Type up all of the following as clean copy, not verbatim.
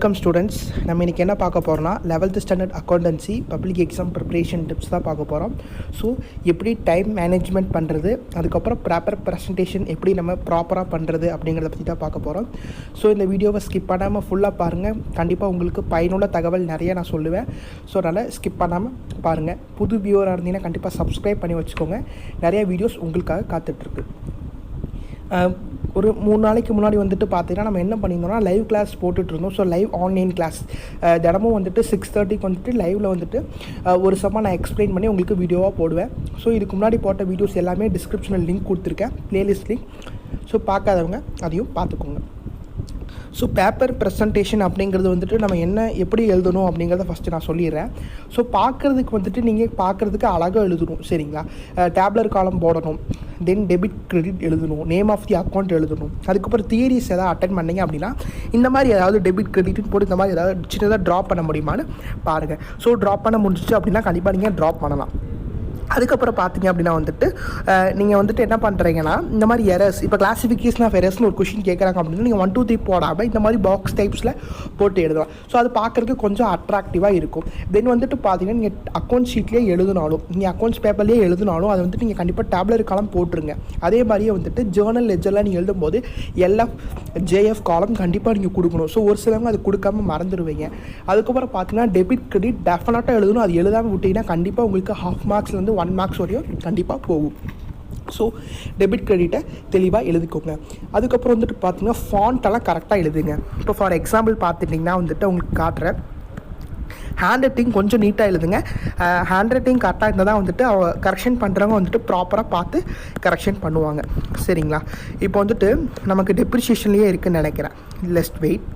Welcome students. நம்ம இன்றைக்கி என்ன பார்க்க போகிறோம்னா 11th standard accountancy public exam preparation tips தான் பார்க்க போகிறோம். ஸோ எப்படி டைம் மேனேஜ்மெண்ட் பண்ணுறது, அதுக்கப்புறம் ப்ராப்பர் ப்ரெசன்டேஷன் எப்படி நம்ம ப்ராப்பராக பண்ணுறது அப்படிங்கிறத பற்றி தான் பார்க்க போகிறோம். ஸோ இந்த வீடியோவை ஸ்கிப் பண்ணாமல் ஃபுல்லாக பாருங்கள். கண்டிப்பாக உங்களுக்கு பயனுள்ள தகவல் நிறைய நான் சொல்லுவேன். ஸோ அதனால் ஸ்கிப் பண்ணாமல் பாருங்கள். புது வியூவராக இருந்தீங்கன்னா கண்டிப்பாக சப்ஸ்கிரைப் பண்ணி வச்சுக்கோங்க. நிறைய வீடியோஸ் உங்களுக்காக காத்துட்ருக்கு. ஒரு 3 நாளைக்கு முன்னாடி வந்துட்டு பார்த்தீங்கன்னா நம்ம என்ன பண்ணியிருந்தோம்னா லைவ் கிளாஸ் போட்டுட்ருந்தோம். ஸோ லைவ் ஆன்லைன் கிளாஸ் தினமும் வந்துட்டு 6:30க்கு வந்துட்டு லைவில் வந்துட்டு ஒரு சமமாக நான் எக்ஸ்பிளைன் பண்ணி உங்களுக்கு வீடியோவாக போடுவேன். ஸோ இதுக்கு முன்னாடி போட்ட வீடியோஸ் எல்லாமே டிஸ்கிரிப்ஷனில் லிங்க் கொடுத்துருக்கேன், ப்ளேலிஸ்ட் லிங்க். ஸோ பார்க்காதவங்க அதையும் பார்த்துக்கோங்க. ஸோ பேப்பர் ப்ரெசன்டேஷன் அப்படிங்கிறது வந்துட்டு நம்ம எப்படி எழுதணும் அப்படிங்கிறத ஃபஸ்ட்டு நான் சொல்லிடுறேன். ஸோ பார்க்குறதுக்கு வந்துட்டு நீங்கள் பார்க்குறதுக்கு அழகாக எழுதணும், சரிங்களா? டேப்லர் காலம் போடணும், தென் டெபிட் கிரெடிட் எழுதணும், நேம் ஆஃப் தி அக்கௌண்ட் எழுதணும். அதுக்கப்புறம் தியரிஸ் எதாவது அட்டென்ட் பண்ணிங்க அப்படின்னா இந்த மாதிரி ஏதாவது டெபிட் கிரெடிட்னு போட்டு இந்த மாதிரி ஏதாவது சின்னதாக ட்ராப் பண்ண முடியுமான்னு பாருங்கள். ஸோ ட்ராப் பண்ண முடிஞ்சிச்சு அப்படின்னா கண்டிப்பாக நீங்கள் ட்ராப் பண்ணலாம். அதுக்கப்புறம் பார்த்தீங்க அப்படின்னா வந்துட்டு நீங்கள் வந்துட்டு என்ன பண்ணுறீங்கன்னா இந்த மாதிரி எரர்ஸ், இப்போ கிளாசிஃபிகேஷன் ஆஃப் எரர்ஸ்னு ஒரு கொஷின் கேட்குறாங்க அப்படின்னா நீங்கள் 1 2 3 போடாமல் இந்த மாதிரி பாக்ஸ் டைப்ஸில் போட்டு எழுதலாம். ஸோ அது பார்க்குறதுக்கு கொஞ்சம் அட்ராக்டிவாக இருக்கும். தென் வந்துட்டு பார்த்தீங்கன்னா நீங்கள் அக்கௌண்ட் ஷீட்லேயே எழுதினாலும், நீங்கள் அக்கௌண்ட்ஸ் பேப்பர்லேயே எழுதினாலும் அதை வந்துட்டு நீங்கள் கண்டிப்பாக டேப்லர் காலம் போட்டுருங்க. அதே மாதிரியே வந்துட்டு ஜேர்னல் லெஜர்லாம் நீங்கள் எழுதும்போது 𝐿𝐹 காலம் கண்டிப்பாக நீங்கள் கொடுக்கணும். ஸோ ஒரு சிலவங்க அது கொடுக்காம மறந்துடுவீங்க. அதுக்கப்புறம் பார்த்தீங்கன்னா டெபிட் கிரெடிட் டெஃபினட்டாக எழுதணும். அது எழுதாமல் விட்டிங்கன்னா கண்டிப்பாக உங்களுக்கு ½ மார்க்ஸ்லேருந்து 1 மார்க்ஸ் வரையும் கண்டிப்பாக போகும். ஸோ டெபிட் கிரெடிட்டை தெளிவாக எழுதிக்கோங்க. அதுக்கப்புறம் வந்துட்டு பார்த்தீங்கன்னா ஃபாண்ட்டெல்லாம் கரெக்டாக எழுதுங்க. இப்போ ஃபார் எக்ஸாம்பிள் பார்த்துட்டிங்கன்னா வந்துட்டு உங்களுக்கு காட்டுறேன். ஹேண்ட் ரைட்டிங் கொஞ்சம் நீட்டாக எழுதுங்க. ஹேண்ட் ரைட்டிங் கரெக்டாக இருந்தால் தான் வந்துட்டு கரெக்ஷன் பண்ணுறவங்க வந்துட்டு ப்ராப்பராக பார்த்து கரெக்ஷன் பண்ணுவாங்க, சரிங்களா? இப்போ வந்துட்டு நமக்கு டெப்ரிஷியேஷன்லேயே இருக்குதுன்னு நினைக்கிறேன். லெஸ்ட் வெயிட்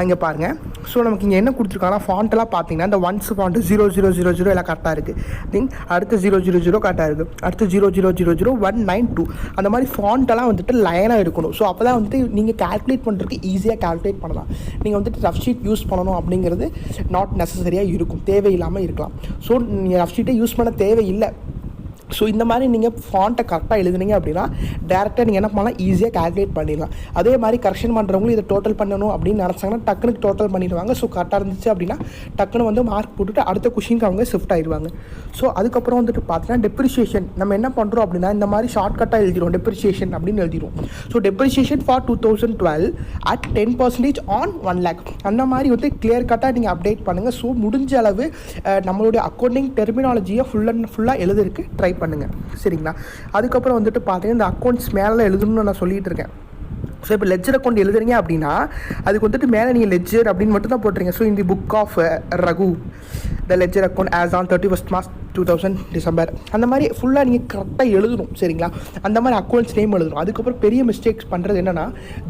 இங்கே பாருங்கள். ஸோ நமக்கு இங்கே என்ன கொடுத்துருக்காங்கன்னா ஃபாண்ட்டெல்லாம் பார்த்தீங்கன்னா இந்த 1s ஃபாண்ட்டு 0000 எல்லாம் கரெக்டாக இருக்குது. தென் அடுத்து 000 கரெக்டாக இருக்குது. அடுத்து 0000192 அந்த மாதிரி ஃபாண்ட்டெல்லாம் வந்துட்டு லைனாக இருக்கணும். ஸோ அப்போ தான் வந்துட்டு நீங்கள் கால்குலேட் பண்ணுறதுக்கு ஈஸியாக கால்குலேட் பண்ணலாம். நீங்கள் வந்துட்டு ரஃப் ஷீட் யூஸ் பண்ணணும் அப்படிங்கிறது நாட் நெசசரியாக இருக்கும், தேவையில்லாமல் இருக்கலாம். ஸோ நீங்கள் ரஃப் ஷீட்டை யூஸ் பண்ண தேவையில்லை. ஸோ இந்த மாதிரி நீங்கள் ஃபாண்ட்டை கரெக்டாக எழுதுனீங்க அப்படின்னா டேரெக்டாக நீங்கள் என்ன பண்ணலாம், ஈஸியாக கால்குலேட் பண்ணிடலாம். அதே மாதிரி கரெக்ஷன் பண்ணுறவங்களும் இதை டோட்டல் பண்ணணும் அப்படின்னு நினச்சாங்கன்னா டக்குனுக்கு டோட்டல் பண்ணிடுவாங்க. ஸோ கரெக்டாக இருந்துச்சு அப்படின்னா டக்குன்னு வந்து மார்க் போட்டுட்டு அடுத்த கொஷினுக்கு அவங்க ஷிஃப்ட் ஆகிடுவாங்க. ஸோ அதுக்கப்புறம் வந்துட்டு பார்த்தீங்கன்னா டெப்ரிஷியேஷன் நம்ம என்ன பண்ணுறோம் அப்படின்னா இந்த மாதிரி ஷார்ட்கட்டாக எழுதிடும், டெப்ரிஷியேஷன் அப்படின்னு எழுதிடும். So depreciation for 2012 at 10% on 1 lakh அந்த மாதிரி வந்து கிளியர் கட்டாக நீங்கள் அப்டேட் பண்ணுங்கள். ஸோ முடிஞ்ச அளவு நம்மளுடைய அக்கௌண்டிங் டெர்மினாலஜியை ஃபுல்லாக எழுதுறதுக்கு ட்ரை பண்ணுங்கள், சரிங்களா? அதுக்கப்புறம் வந்துட்டு பார்த்தீங்கன்னா இந்த அக்கௌண்ட்ஸ் மேலே எழுதணும்னு நான் சொல்லிட்டு இருக்கேன். ஸோ இப்போ லெட்ஜர் அக்கௌண்ட் எழுதுறீங்க அப்படின்னா அதுக்கு வந்துட்டு மேலே நீங்கள் லெட்ஜர் அப்படின்னு மட்டும் தான் போட்டுறீங்க. ஸோ இந்த book of Raghu the ledger account as on 31st March 2000 December அந்த மாதிரி ஃபுல்லாக நீங்கள் கரெக்டாக எழுதணும், சரிங்களா? அந்த மாதிரி அக்கௌண்ட்ஸ் நேம் எழுதணும். அதுக்கப்புறம் பெரிய மிஸ்டேக்ஸ் பண்ணுறது என்னென்னா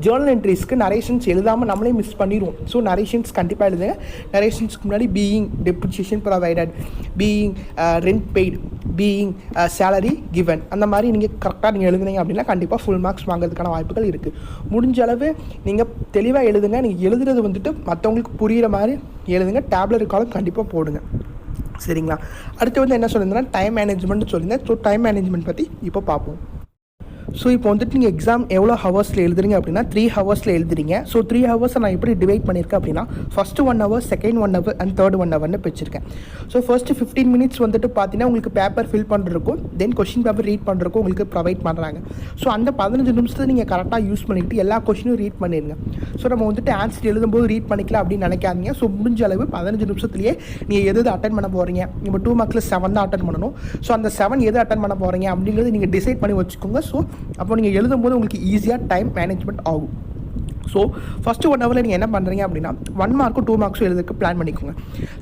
ஜேர்னல் என்ட்ரிஸ்க்கு நரேஷன்ஸ் எழுதாமல் நம்மளே மிஸ் பண்ணிடுவோம். ஸோ நரேஷன்ஸ் கண்டிப்பாக எழுதுங்க. நரேஷன்ஸ்க்கு முன்னாடி being depreciation provided, being rent paid, being salary given அந்த மாதிரி நீங்கள் கரெக்டாக நீங்கள் எழுதுனீங்க அப்படின்னா கண்டிப்பாக ஃபுல் மார்க்ஸ் வாங்குறதுக்கான வாய்ப்புகள் இருக்குது. முடிஞ்ச அளவு நீங்கள் தெளிவாக எழுதுங்க. நீங்கள் எழுதுறது வந்துட்டு மற்றவங்களுக்கு புரிகிற மாதிரி எழுதுங்க. டேப்லர் காலம் கண்டிப்பாக போடுங்க, சரிங்களா? அடுத்து வந்து என்ன சொல்லியிருந்தேன்னா டைம் மேனேஜ்மெண்ட் சொல்லியிருந்தேன். ஸோ டைம் மேனேஜ்மெண்ட் பற்றி இப்போ பார்ப்போம். ஸோ இப்போ வந்துட்டு நீங்கள் எக்ஸாம் எவ்வளோ ஹவர்ஸில் எழுதுறீங்க அப்படின்னா 3 ஹவர்ஸில் எழுதுறீங்க. ஸோ 3 ஹவர்ஸை நான் எப்படி டிவைட் பண்ணியிருக்கேன் அப்படின்னா first 1 hour, second 1 hour and third 1 hourனு பிரிச்சிருக்கேன். ஸோ ஃபர்ஸ்ட்டு 15 minutes வந்துட்டு பார்த்தீங்கன்னா உங்களுக்கு பேப்பர் ஃபில் பண்ணுறதுக்கும் தென் கொஷின் பேப்பர் ரீட் பண்ணுறதுக்கும் உங்களுக்கு ப்ரொவைட் பண்ணுறாங்க. ஸோ அந்த 15 நிமிஷத்தை நீங்கள் கரெக்டாக யூஸ் பண்ணிக்கிட்டு எல்லா கொஷினும் ரீட் பண்ணிடுங்க. ஸோ நம்ம வந்துட்டு ஆன்சர் எழுதும்போது ரீட் பண்ணிக்கலாம் அப்படின்னு நினைக்காதீங்க. ஸோ முடிஞ்ச அளவு 15 நிமிஷத்துலேயே நீங்கள் எது அட்டன் பண்ண போகிறீங்க. இப்போ 2 marksல 7 தான் அட்டன் பண்ணணும். ஸோ அந்த 7 எது அட்டன் பண்ண போகிறீங்க அப்படிங்கிறது நீங்கள் டிசைட் பண்ணி வச்சுக்கோங்க. ஸோ அப்போ நீங்கள் எழுதும்போது உங்களுக்கு ஈஸியாக டைம் மேனேஜ்மெண்ட் ஆகும். ஸோ ஃபஸ்ட்டு 1 hourல நீங்கள் என்ன பண்ணுறீங்க அப்படின்னா 1 mark 2 marks எழுதுக்கு பிளான் பண்ணிக்கோங்க.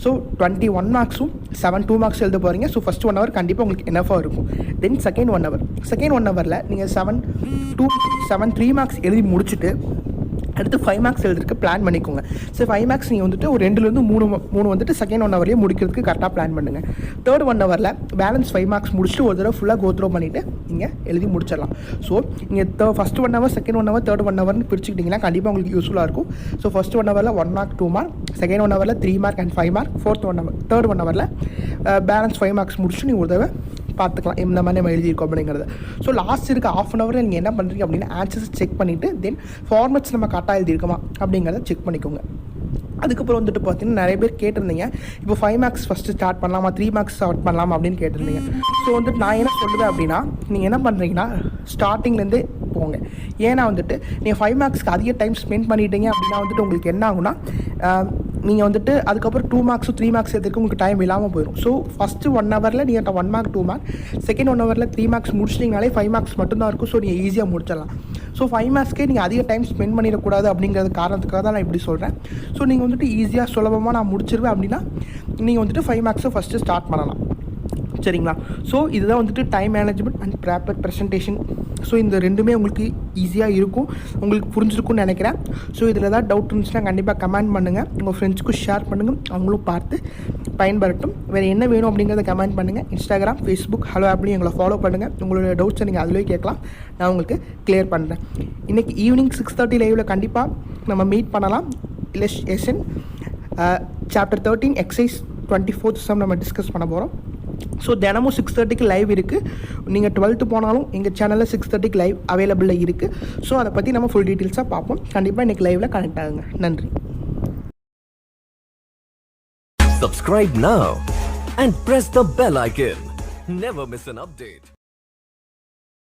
ஸோ 21 marks 7 2 marks எழுத போகிறீங்க. ஸோ ஃபஸ்ட்டு 1 hour கண்டிப்பாக உங்களுக்கு எனஃபாக இருக்கும். தென் செகண்ட் 1 hour, செகண்ட் 1 hourல நீங்கள் 7 2 7 3 marks எழுதி முடிச்சுட்டு அடுத்து 5 marks எழுதுறதுக்கு பிளான் பண்ணிக்கோங்க. ஸோ 5 marks நீங்கள் வந்துட்டு ஒரு 2லேருந்து 3 வந்துட்டு செகண்ட் 1 hourலேயே முடிக்கிறதுக்கு கரெக்டாக பிளான் பண்ணுங்கள். தேர்ட் 1 hourல பேலன்ஸ் 5 marks முடிச்சுட்டு ஒரு தடவை ஃபுல்லாக கோத்ரோ பண்ணிவிட்டு நீங்கள் எழுதி முடிச்சிடலாம். ஸோ நீங்கள் first 1 hour, second 1 hour, third 1 hourனு பிரிச்சுக்கிட்டிங்கன்னா கண்டிப்பாக உங்களுக்கு யூஸ்ஃபுல்லாக இருக்கும். ஸோ ஃபஸ்ட்டு 1 hourல 1 mark 2 mark, செகண்ட் 1 hourல 3 mark அண்ட் 5 mark, தேர்ட் 1 hourல பேலன்ஸ் 5 marks முடிச்சுட்டு நீங்கள் ஒரு தடவை பார்த்துக்கலாம் இந்த மாதிரி நம்ம எழுதியிருக்கோம் அப்படிங்கிறது. ஸோ லாஸ்ட் இருக்க ½ hour நீங்கள் என்ன பண்ணுறீங்க அப்படின்னா ஆன்சர்ஸ் செக் பண்ணிவிட்டு தென் ஃபார்மேட்ஸ் நம்ம கரெக்டாக எழுதியிருக்கோமா அப்படிங்கிறத செக் பண்ணிக்கோங்க. அதுக்கப்புறம் வந்துட்டு பார்த்தீங்கன்னா நிறைய பேர் கேட்டிருந்தீங்க, இப்போ 5 மார்க்ஸ் ஃபஸ்ட்டு ஸ்டார்ட் பண்ணலாமா 3 மார்க்ஸ் ஸ்டார்ட் பண்ணலாமா அப்படின்னு கேட்டிருந்தீங்க. ஸோ வந்துட்டு நான் என்ன சொல்லுவேன் அப்படின்னா, நீங்கள் என்ன பண்ணுறீங்கன்னா ஸ்டார்டிங்லேருந்தே போங்க. ஏன்னா வந்துட்டு நீங்கள் 5 மார்க்ஸ்க்கு அதிக டைம் ஸ்பெண்ட் பண்ணிட்டீங்க அப்படின்னா வந்துட்டு உங்களுக்கு என்ன ஆகுனா, நீங்கள் வந்துட்டு அதுக்கப்புறம் 2 மார்க்ஸு 3 மார்க்ஸ் எடுத்துக்கு உங்களுக்கு டைம் இல்லாமல் போயிடும். ஸோ ஃபஸ்ட்டு 1 ஹவரில் நீங்கள் 1 மார்க் 2 மார்க், செகண்ட் 1 ஹவரில் 3 மார்க்ஸ் முடிச்சிட்டிங்கனாலே 5 மார்க்ஸ் மட்டும்தான் இருக்கும். ஸோ நீங்கள் ஈஸியாக முடிச்சிடலாம். ஸோ 5 மார்க்ஸ்க்கே நீங்கள் அதிக டைம் ஸ்பெண்ட் பண்ணிடக்கூடாது அப்படிங்கிறது காரணத்துக்காக தான் நான் இப்படி சொல்கிறேன். ஸோ நீங்கள் வந்துட்டு ஈஸியாக சுலபமாக நான் முடிச்சிருவேன் அப்படின்னா நீங்கள் வந்துட்டு 5 மார்க்ஸை ஃபஸ்ட்டு ஸ்டார்ட் பண்ணலாம். சரிங்களா? ஸோ இதுதான் வந்துட்டு time management and proper presentation. So இந்த ரெண்டுமே உங்களுக்கு ஈஸியாக இருக்கும், உங்களுக்கு புரிஞ்சிருக்கும்னு நினைக்கிறேன். ஸோ இதில் ஏதாவது டவுட் இருந்துச்சுன்னா கண்டிப்பாக கமெண்ட் பண்ணுங்கள், உங்கள் ஃப்ரெண்ட்ஸ்க்கும் ஷேர் பண்ணுங்கள், அவங்களும் பார்த்து பயன்பெறட்டும். வேறு என்ன வேணும் அப்படிங்கிறத கமெண்ட் பண்ணுங்கள். இன்ஸ்டாகிராம், ஃபேஸ்புக், ஹலோ ஆப்லையும் எங்களை ஃபாலோ பண்ணுங்கள். உங்களோட டவுட்ஸை நீங்கள் அதிலே கேட்கலாம், நான் உங்களுக்கு கிளியர் பண்ணுறேன். இன்றைக்கி ஈவினிங் 6:30 லைவில் கண்டிப்பாக நம்ம மீட் பண்ணலாம். Lesson chapter 13 exercise 24th sum நம்ம டிஸ்கஸ் பண்ண போகிறோம். ஸோ தினமும் 6:30க்கு லைவ் இருக்குது. நீங்கள் 12th போனாலும் எங்கள் சேனலில் 6:30க்கு லைவ் அவைலபிளாக இருக்குது. ஸோ அதை பற்றி நம்ம ஃபுல் டீட்டெயில்ஸாக பார்ப்போம். கண்டிப்பாக இன்றைக்கி லைவில் கனெக்ட் ஆகுங்க. நன்றி. Subscribe now and press the bell icon. Never miss an update.